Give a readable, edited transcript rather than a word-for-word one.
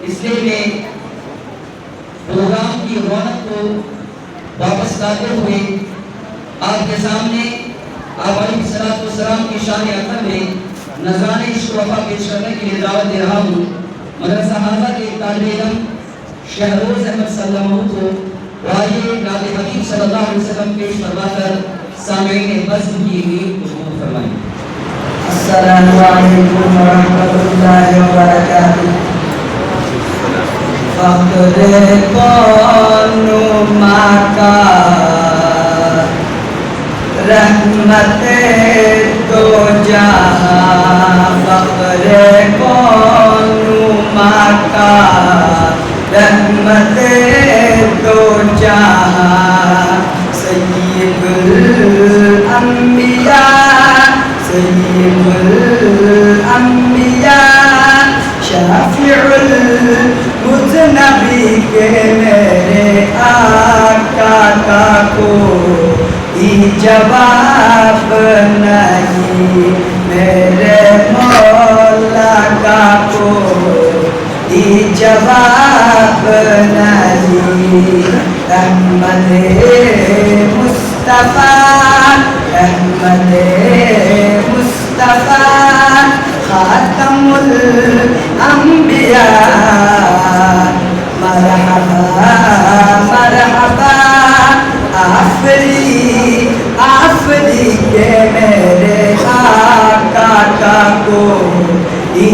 اس لیے میں پروگرام کی رونق کو واپس لاتے ہوئے آپ کے سامنے آپ علیہ السلام کی شان اکرم میں نذرانِ عشق و وفا پیش کرنے کے لیے دعوت دے رہا ہوں مدرسہ حمزہ کے طالب علم شہروز احمد صلی اللہ علیہ وسلم کو آئیے نعت حبیب صلی اللہ علیہ وسلم پیش فرما کر سامعین بزم کی نیند قبول فرمائیں۔ السلام علیکم ورحمۃ اللہ وبرکاتہ۔ فخر کون کا رحمت دو جہاں، فخر کون کا رحمت دو جہاں، سید الانبیاء سید الانبیاء، شافع المذنبی کے میرے آقا کا کوئی جواب نہیں، میرے مولا کا کوئی جواب نہیں، احمد مصطفیٰ احمد مصطفیٰ خاتم الانبیاء، مرحبا مرحبا آفری کے میرے آقا کا کوئی